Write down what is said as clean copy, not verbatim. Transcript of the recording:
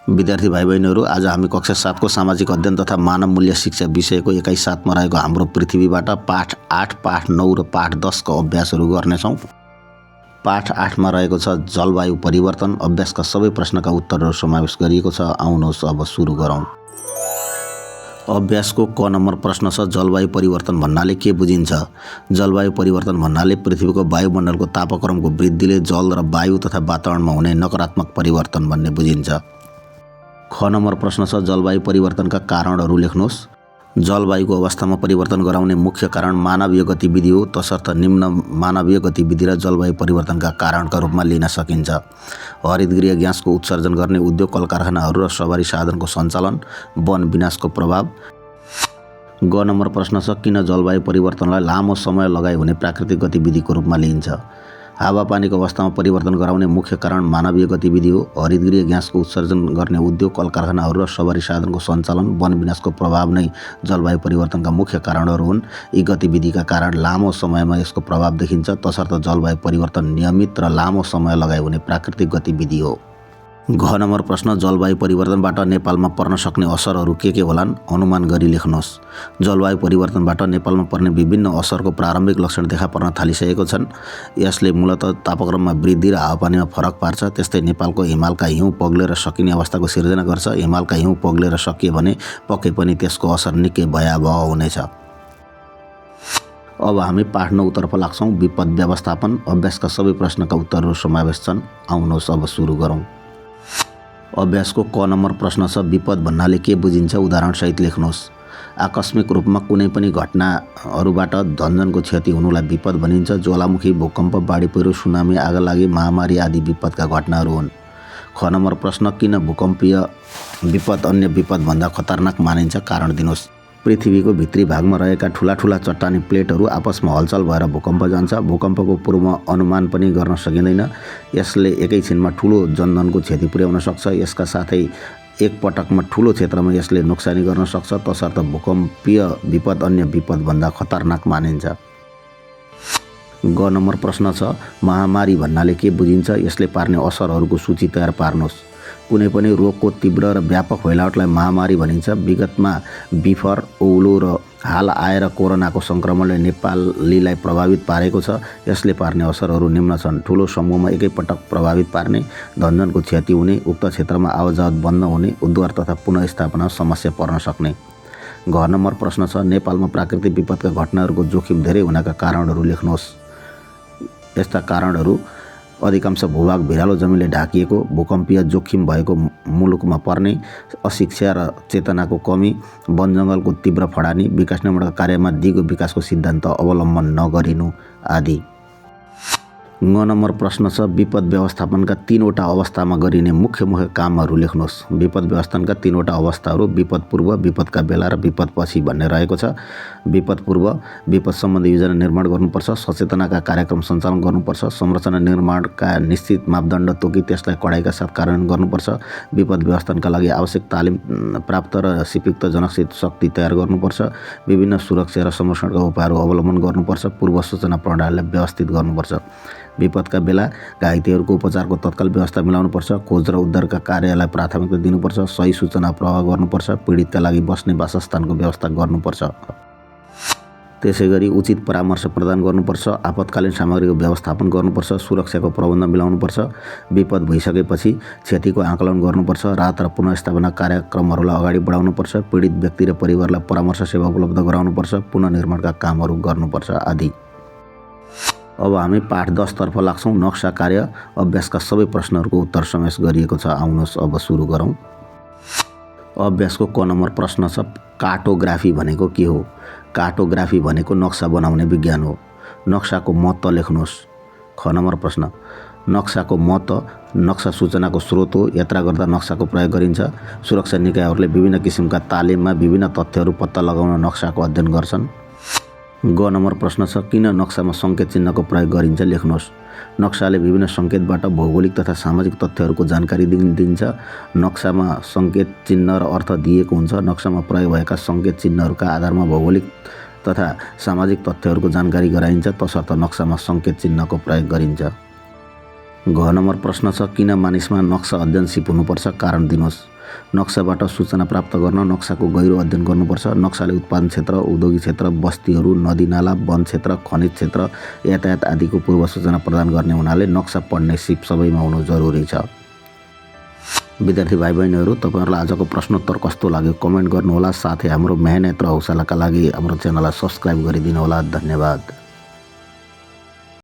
विद्यार्थी भाइ बहिनीहरू, आज हामी कक्षा 7 को सामाजिक अध्ययन तथा मानव मूल्य शिक्षा विषयको एकाइ 7 मा रहेको हाम्रो पृथ्वीबाट पाठ 8, पाठ 9 र पाठ 10 को अभ्यासहरू गर्नेछौँ। पाठ 8 मा रहेको छ जलवायु परिवर्तन। अभ्यासका सबै प्रश्नका उत्तरहरू समावेश गरिएको छ। आउनुहोस् अब सुरु गरौँ। अभ्यासको क नम्बर प्रश्न छ जलवायु परिवर्तन भन्नाले के बुझिन्छ? जलवायु परिवर्तन भन्नाले पृथ्वीको वायुमण्डलको तापक्रमको वृद्धिले जल र वायु तथा वातावरणमा हुने नकारात्मक परिवर्तन भन्ने बुझिन्छ। ख नम्बर प्रश्न छ जलवायु परिवर्तनका कारणहरू लेख्नुहोस्। जलवायुको अवस्थामा परिवर्तन गराउने मुख्य कारण मानवीय गतिविधि हो, तसर्थ निम्न मानवीय गतिविधि र जलवायु परिवर्तनका कारणका रूपमा लिन सकिन्छ। हरितगृह ग्यासको उत्सर्जन गर्ने उद्योग, कलकारखानाहरू र सवारी साधनको सञ्चालन, वन विनाशको प्रभाव। ग नम्बर प्रश्न छ किन जलवायु परिवर्तनलाई लामो समय लगाई हुने प्राकृतिक गतिविधिको रूपमा लिइन्छ? हावापानीको अवस्थामा परिवर्तन गराउने मुख्य कारण मानवीय गतिविधि हो। हरितगृह ग्यासको उत्सर्जन गर्ने उद्योग, कलकारखानाहरू र सवारी साधनको सञ्चालन, वन विनाशको प्रभाव नै जलवायु परिवर्तनका मुख्य कारणहरू हुन्। यी गतिविधिका कारण लामो समयमा यसको प्रभाव देखिन्छ, तसर्थ जलवायु परिवर्तन नियमित र लामो समय लगाई हुने प्राकृतिक गतिविधि हो। घ नम्बर प्रश्न जलवायु परिवर्तनबाट नेपालमा पर्न सक्ने असरहरू के होलान्? अनुमान गरी लेख्नुहोस्। जलवायु परिवर्तनबाट नेपालमा पर्ने विभिन्न असरको प्रारम्भिक लक्षण देखा पर्न थालिसकेको छन्। यसले मूलतः तापक्रममा वृद्धि र हावापानीमा फरक पार्छ। त्यस्तै नेपालको हिमालका हिउँ पग्लेर सकिने अवस्थाको सिर्जना गर्छ। हिमालका हिउँ पग्लेर सकियो भने पक्कै पनि त्यसको असर निकै भयावह हुनेछ। अब हामी पाठ 9 तर्फ लाग्छौँ। विपद व्यवस्थापन। अभ्यासका सबै प्रश्नका उत्तरहरू समावेश छन्। आउनुहोस् अब सुरु गरौँ। अभ्यासको क नम्बर प्रश्न छ विपद भन्नाले के बुझिन्छ? उदाहरणसहित लेख्नुहोस्। आकस्मिक रूपमा कुनै पनि घटनाहरूबाट धनजनको क्षति हुनुलाई विपद भनिन्छ। ज्वालामुखी, भूकम्प, बाढी पहिरो, सुनामी, आगलागी, महामारी आदि विपदका घटनाहरू हुन्। ख नम्बर प्रश्न किन भूकम्पीय विपद अन्य विपदभन्दा खतरनाक मानिन्छ? कारण दिनुहोस्। पृथ्वीको भित्री भागमा रहेका ठुला चट्टानी प्लेटहरू आपसमा हलचल भएर भूकम्प जान्छ। भूकम्पको पूर्व अनुमान पनि गर्न सकिँदैन। यसले एकैछिनमा ठुलो जनधनको क्षति पुर्याउन सक्छ। यसका साथै एक पटकमा ठुलो क्षेत्रमा यसले नोक्सानी गर्न सक्छ। तसर्थ भूकम्पीय विपद अन्य विपदभन्दा खतरनाक मानिन्छ। ग नम्बर प्रश्न छ महामारी भन्नाले के बुझिन्छ? यसले पार्ने असरहरूको सूची तयार पार्नुहोस्। कुनै पनि रोगको तीव्र र व्यापक फैलावटलाई महामारी भनिन्छ। विगतमा बिफर, औलो र हाल आएर कोरोनाको सङ्क्रमणले नेपालीलाई प्रभावित पारेको छ। यसले पार्ने असरहरू निम्न छन्। ठुलो समूहमा एकैपटक प्रभावित पार्ने, धनजनको क्षति हुने, उक्त क्षेत्रमा आवतजावत बन्द हुने, उद्धार तथा पुनर्स्थापना समस्या पर्न सक्ने। घ नम्बर प्रश्न छ नेपालमा प्राकृतिक विपदका घटनाहरूको जोखिम धेरै हुनका कारणहरू लेख्नुहोस्। यस्ता कारणहरू अधिकांश भूभाग भिरालो जमिनले ढाकिएको, भूकम्पीय जोखिम भएको मुलुकमा पर्ने, अशिक्षा र चेतनाको कमी, वनजङ्गलको तीव्र फडानी, विकास निर्माणका कार्यमा दिगो विकासको सिद्धान्त अवलम्बन नगरिनु आदि। ङ नम्बर प्रश्न छ विपद व्यवस्थापनका 3वटा अवस्थामा गरिने मुख्य कामहरू लेख्नुहोस्। विपद व्यवस्थापनका 3वटा अवस्थाहरू विपद पूर्व, विपदका बेला र विपदपछि भन्ने रहेको छ। विपद पूर्व विपद सम्बन्धी योजना निर्माण गर्नुपर्छ। सचेतनाका कार्यक्रम सञ्चालन गर्नुपर्छ। संरचना निर्माणका निश्चित मापदण्ड तोकी त्यसलाई कडाइका साथ कार्यान्वयन गर्नुपर्छ। विपद व्यवस्थापनका लागि आवश्यक तालिम प्राप्त र सिपयुक्त जनशक्ति शक्ति तयार गर्नुपर्छ। विभिन्न सुरक्षा र संरक्षणका उपायहरू अवलम्बन गर्नुपर्छ। पूर्व सूचना प्रणालीलाई व्यवस्थित गर्नुपर्छ। विपदका बेला घाइतेहरूको उपचारको तत्काल व्यवस्था मिलाउनुपर्छ। खोज र उद्धारका कार्यलाई प्राथमिकता दिनुपर्छ। सही सूचना प्रवाह गर्नुपर्छ। पीडितका लागि बस्ने वासस्थानको व्यवस्था गर्नुपर्छ। त्यसैगरी उचित परामर्श प्रदान गर्नुपर्छ। आपतकालीन सामग्रीको व्यवस्थापन गर्नुपर्छ। सुरक्षाको प्रबन्ध मिलाउनुपर्छ। विपद भइसकेपछि क्षतिको आकलन गर्नुपर्छ। राहत र पुनर्स्थापना कार्यक्रमहरूलाई अगाडि बढाउनुपर्छ। पीडित व्यक्ति र परिवारलाई परामर्श सेवा उपलब्ध गराउनुपर्छ। पुनर्निर्माणका कामहरू गर्नुपर्छ आदि। अब हामी पाठ 10 तर्फ लाग्छौँ। नक्सा कार्य। अभ्यासका सबै प्रश्नहरूको उत्तर समावेश गरिएको छ। आउनुहोस् अब सुरु गरौँ। अभ्यासको क नम्बर प्रश्न छ कार्टोग्राफी भनेको के हो? कार्टोग्राफी भनेको नक्सा बनाउने विज्ञान हो। नक्साको महत्त्व लेख्नुहोस्। ख नम्बर प्रश्न नक्साको महत्त्व। नक्सा सूचनाको स्रोत हो। यात्रा गर्दा नक्साको प्रयोग गरिन्छ। सुरक्षा निकायहरूले विभिन्न किसिमका तालिममा विभिन्न तथ्यहरू पत्ता लगाउन नक्साको अध्ययन गर्छन्। ग नम्बर प्रश्न छ किन नक्सामा सङ्केत चिन्हको प्रयोग गरिन्छ? लेख्नुहोस्। नक्साले विभिन्न सङ्केतबाट भौगोलिक तथा सामाजिक तथ्यहरूको जानकारी दिन्छ। नक्सामा सङ्केत चिन्ह र अर्थ दिएको हुन्छ। नक्सामा प्रयोग भएका सङ्केत चिन्हहरूका आधारमा भौगोलिक तथा सामाजिक तथ्यहरूको जानकारी गराइन्छ। तसर्थ नक्सामा सङ्केत चिन्हको प्रयोग गरिन्छ। घ नम्बर प्रश्न छ किन मानिसमा नक्सा अध्ययन सिप हुनुपर्छ, कारण दिनुहोस्। नक्साबाट सूचना प्राप्त गर्न नक्साको गहिरो अध्ययन गर्नुपर्छ। नक्साले उत्पादन क्षेत्र, औद्योगिक क्षेत्र, बस्तीहरू, नदीनाला, वन क्षेत्र, खनिज क्षेत्र, यातायात आदिको पूर्व सूचना प्रदान गर्ने हुनाले नक्सा पढ्ने सिप सबैमा हुनु जरुरी छ। विद्यार्थी भाइ बहिनीहरू, तपाईँहरूलाई आजको प्रश्नोत्तर कस्तो लाग्यो कमेन्ट गर्नुहोला। साथै हाम्रो मेहनत र हौसलाका लागि हाम्रो च्यानललाई सब्सक्राइब गरिदिनुहोला। धन्यवाद।